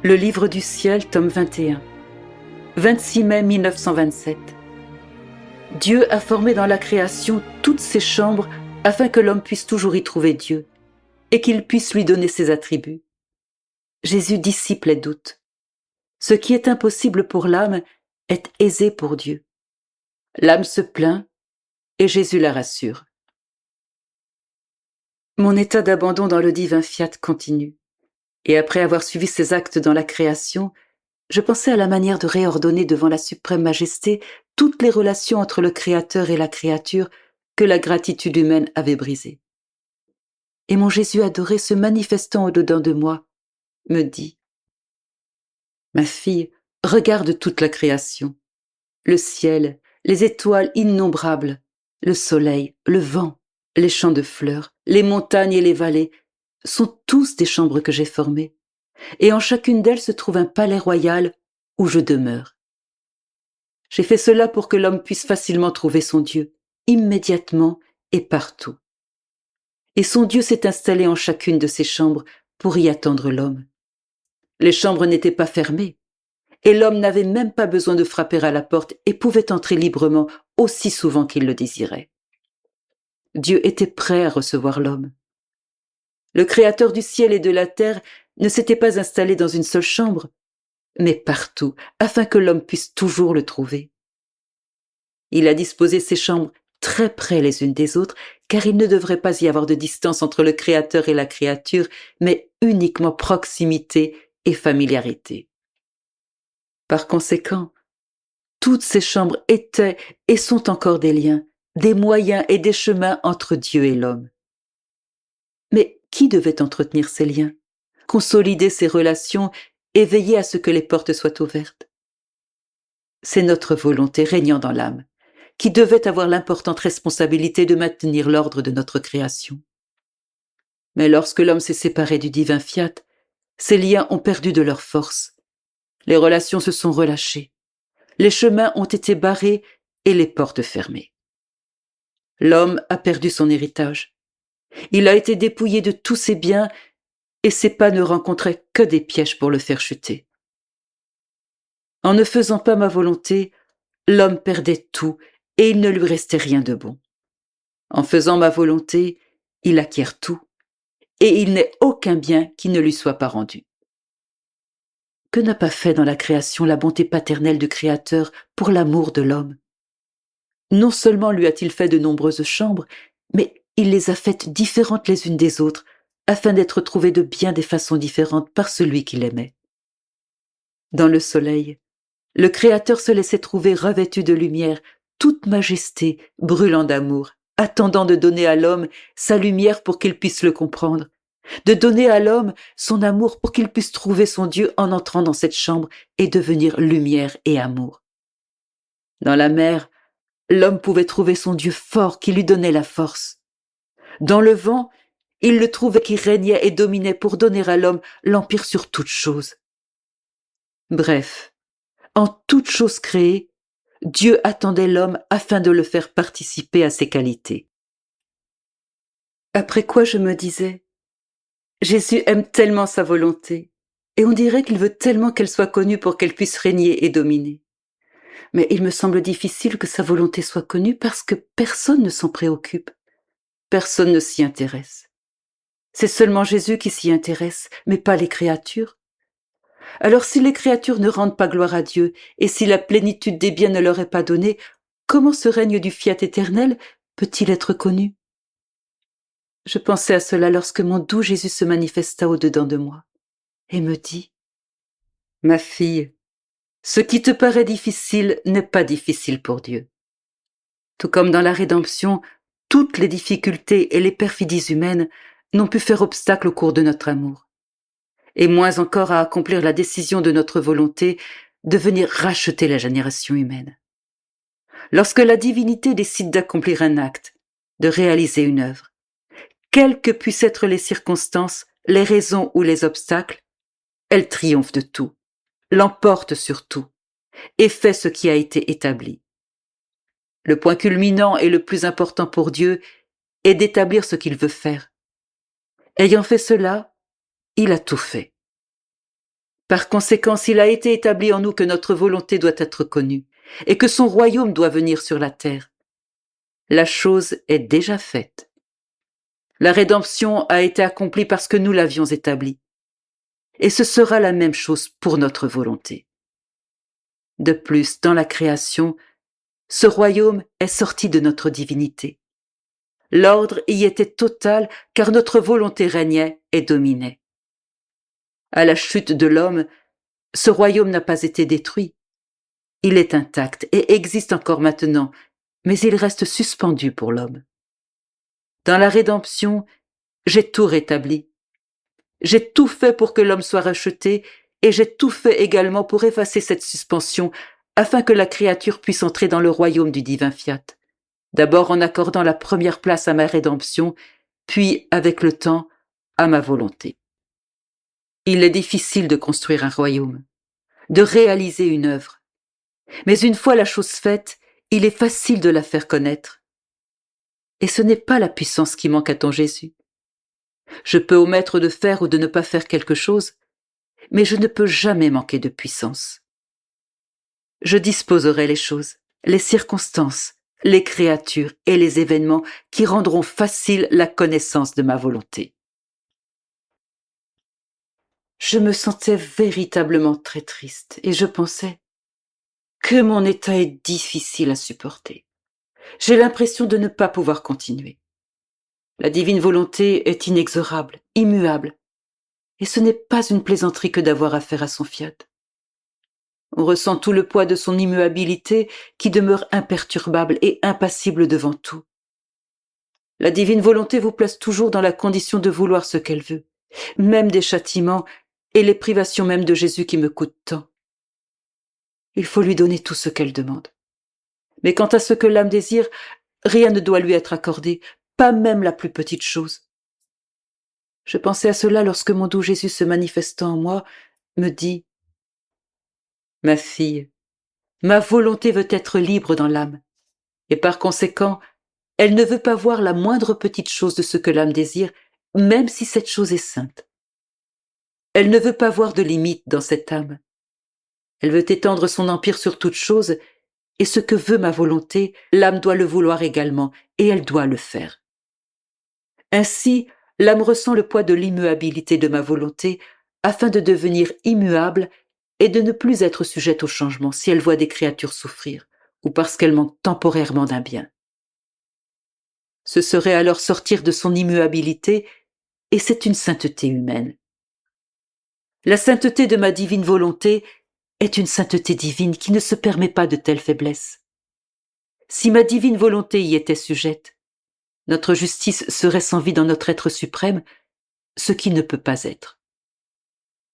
Le livre du ciel, tome 21. 26 mai 1927. Dieu a formé dans la création toutes ces chambres afin que l'homme puisse toujours y trouver Dieu et qu'il puisse lui donner ses attributs. Jésus dissipe les doutes. Ce qui est impossible pour l'âme est aisé pour Dieu. L'âme se plaint et Jésus la rassure. Mon état d'abandon dans le divin fiat continue. Et après avoir suivi ces actes dans la création, je pensais à la manière de réordonner devant la suprême majesté toutes les relations entre le Créateur et la créature que la gratitude humaine avait brisées. Et mon Jésus adoré, se manifestant au-dedans de moi, me dit : « Ma fille, regarde toute la création, le ciel, les étoiles innombrables, le soleil, le vent, les champs de fleurs, les montagnes et les vallées, sont tous des chambres que j'ai formées, et en chacune d'elles se trouve un palais royal où je demeure. J'ai fait cela pour que l'homme puisse facilement trouver son Dieu, immédiatement et partout. Et son Dieu s'est installé en chacune de ces chambres pour y attendre l'homme. Les chambres n'étaient pas fermées, et l'homme n'avait même pas besoin de frapper à la porte et pouvait entrer librement aussi souvent qu'il le désirait. Dieu était prêt à recevoir l'homme. Le Créateur du ciel et de la terre ne s'était pas installé dans une seule chambre, mais partout, afin que l'homme puisse toujours le trouver. Il a disposé ces chambres très près les unes des autres, car il ne devrait pas y avoir de distance entre le Créateur et la créature, mais uniquement proximité et familiarité. Par conséquent, toutes ces chambres étaient et sont encore des liens, des moyens et des chemins entre Dieu et l'homme. Mais qui devait entretenir ces liens, consolider ces relations et veiller à ce que les portes soient ouvertes ? C'est notre volonté régnant dans l'âme, qui devait avoir l'importante responsabilité de maintenir l'ordre de notre création. Mais lorsque l'homme s'est séparé du divin fiat, ces liens ont perdu de leur force. Les relations se sont relâchées, les chemins ont été barrés et les portes fermées. L'homme a perdu son héritage. Il a été dépouillé de tous ses biens et ses pas ne rencontraient que des pièges pour le faire chuter. En ne faisant pas ma volonté, l'homme perdait tout et il ne lui restait rien de bon. En faisant ma volonté, il acquiert tout et il n'est aucun bien qui ne lui soit pas rendu. Que n'a pas fait dans la création la bonté paternelle du Créateur pour l'amour de l'homme ? Non seulement lui a-t-il fait de nombreuses chambres, mais il les a faites différentes les unes des autres, afin d'être trouvées de bien des façons différentes par celui qui l'aimait. Dans le soleil, le Créateur se laissait trouver revêtu de lumière, toute majesté, brûlant d'amour, attendant de donner à l'homme sa lumière pour qu'il puisse le comprendre, de donner à l'homme son amour pour qu'il puisse trouver son Dieu en entrant dans cette chambre et devenir lumière et amour. Dans la mer, l'homme pouvait trouver son Dieu fort qui lui donnait la force. Dans le vent, il le trouvait qui régnait et dominait pour donner à l'homme l'empire sur toute chose. Bref, en toute chose créée, Dieu attendait l'homme afin de le faire participer à ses qualités. Après quoi je me disais : Jésus aime tellement sa volonté, et on dirait qu'il veut tellement qu'elle soit connue pour qu'elle puisse régner et dominer. Mais il me semble difficile que sa volonté soit connue parce que personne ne s'en préoccupe, personne ne s'y intéresse. C'est seulement Jésus qui s'y intéresse, mais pas les créatures. Alors si les créatures ne rendent pas gloire à Dieu, et si la plénitude des biens ne leur est pas donnée, comment ce règne du fiat éternel peut-il être connu ? Je pensais à cela lorsque mon doux Jésus se manifesta au-dedans de moi, et me dit : « Ma fille, ce qui te paraît difficile n'est pas difficile pour Dieu. » Tout comme dans la rédemption, toutes les difficultés et les perfidies humaines n'ont pu faire obstacle au cours de notre amour, et moins encore à accomplir la décision de notre volonté de venir racheter la génération humaine. Lorsque la divinité décide d'accomplir un acte, de réaliser une œuvre, quelles que puissent être les circonstances, les raisons ou les obstacles, elle triomphe de tout, l'emporte sur tout, et fait ce qui a été établi. Le point culminant et le plus important pour Dieu est d'établir ce qu'il veut faire. Ayant fait cela, il a tout fait. Par conséquent, s'il a été établi en nous que notre volonté doit être connue et que son royaume doit venir sur la terre, la chose est déjà faite. La rédemption a été accomplie parce que nous l'avions établie. Et ce sera la même chose pour notre volonté. De plus, dans la création, ce royaume est sorti de notre divinité. L'ordre y était total car notre volonté régnait et dominait. À la chute de l'homme, ce royaume n'a pas été détruit. Il est intact et existe encore maintenant, mais il reste suspendu pour l'homme. Dans la rédemption, j'ai tout rétabli. J'ai tout fait pour que l'homme soit racheté et j'ai tout fait également pour effacer cette suspension afin que la créature puisse entrer dans le royaume du divin fiat. D'abord en accordant la première place à ma rédemption, puis, avec le temps, à ma volonté. Il est difficile de construire un royaume, de réaliser une œuvre. Mais une fois la chose faite, il est facile de la faire connaître. Et ce n'est pas la puissance qui manque à ton Jésus. Je peux omettre de faire ou de ne pas faire quelque chose, mais je ne peux jamais manquer de puissance. Je disposerai les choses, les circonstances, les créatures et les événements qui rendront facile la connaissance de ma volonté. Je me sentais véritablement très triste et je pensais que mon état est difficile à supporter. J'ai l'impression de ne pas pouvoir continuer. La divine volonté est inexorable, immuable, et ce n'est pas une plaisanterie que d'avoir affaire à son fiat. On ressent tout le poids de son immuabilité qui demeure imperturbable et impassible devant tout. La divine volonté vous place toujours dans la condition de vouloir ce qu'elle veut, même des châtiments et les privations même de Jésus qui me coûtent tant. Il faut lui donner tout ce qu'elle demande. Mais quant à ce que l'âme désire, rien ne doit lui être accordé, pas même la plus petite chose. Je pensais à cela lorsque mon doux Jésus se manifestant en moi me dit « Ma fille, ma volonté veut être libre dans l'âme, et par conséquent, elle ne veut pas voir la moindre petite chose de ce que l'âme désire, même si cette chose est sainte. Elle ne veut pas voir de limite dans cette âme. Elle veut étendre son empire sur toute chose, et ce que veut ma volonté, l'âme doit le vouloir également, et elle doit le faire. Ainsi, l'âme ressent le poids de l'immuabilité de ma volonté, afin de devenir immuable et de ne plus être sujette au changement si elle voit des créatures souffrir, ou parce qu'elle manque temporairement d'un bien. Ce serait alors sortir de son immuabilité, et c'est une sainteté humaine. La sainteté de ma divine volonté est une sainteté divine qui ne se permet pas de telles faiblesses. Si ma divine volonté y était sujette, notre justice serait sans vie dans notre être suprême, ce qui ne peut pas être.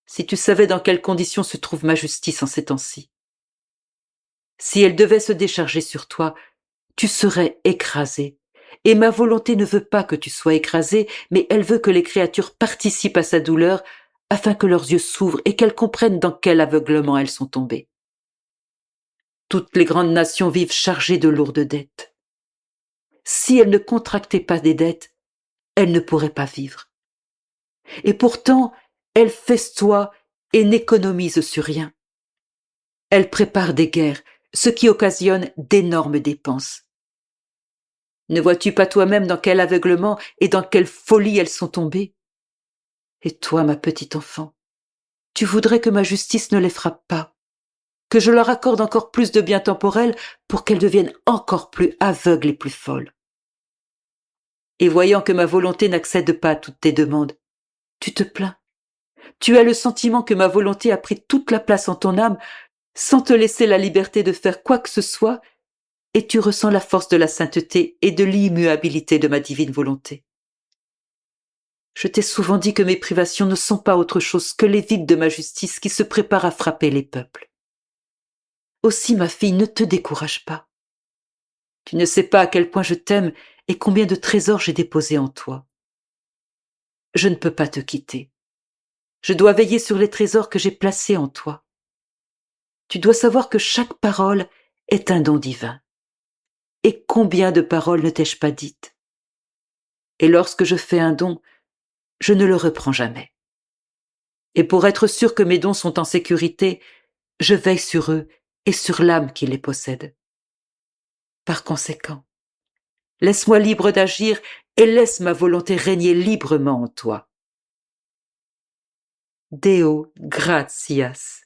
Si tu savais dans quelles conditions se trouve ma justice en ces temps-ci. Si elle devait se décharger sur toi, tu serais écrasé. Et ma volonté ne veut pas que tu sois écrasé, mais elle veut que les créatures participent à sa douleur afin que leurs yeux s'ouvrent et qu'elles comprennent dans quel aveuglement elles sont tombées. Toutes les grandes nations vivent chargées de lourdes dettes. Si elles ne contractaient pas des dettes, elles ne pourraient pas vivre. Et pourtant, elles festoient et n'économisent sur rien. Elles préparent des guerres, ce qui occasionne d'énormes dépenses. Ne vois-tu pas toi-même dans quel aveuglement et dans quelle folie elles sont tombées? Et toi, ma petite enfant, tu voudrais que ma justice ne les frappe pas, que je leur accorde encore plus de biens temporels pour qu'elles deviennent encore plus aveugles et plus folles. Et voyant que ma volonté n'accède pas à toutes tes demandes, tu te plains. Tu as le sentiment que ma volonté a pris toute la place en ton âme sans te laisser la liberté de faire quoi que ce soit, et tu ressens la force de la sainteté et de l'immuabilité de ma divine volonté. Je t'ai souvent dit que mes privations ne sont pas autre chose que les vides de ma justice qui se préparent à frapper les peuples. Aussi, ma fille, ne te décourage pas. Tu ne sais pas à quel point je t'aime et combien de trésors j'ai déposés en toi. Je ne peux pas te quitter. Je dois veiller sur les trésors que j'ai placés en toi. Tu dois savoir que chaque parole est un don divin. Et combien de paroles ne t'ai-je pas dites? Et lorsque je fais un don, je ne le reprends jamais. Et pour être sûr que mes dons sont en sécurité, je veille sur eux et sur l'âme qui les possède. Par conséquent, laisse-moi libre d'agir et laisse ma volonté régner librement en toi. Deo gratias.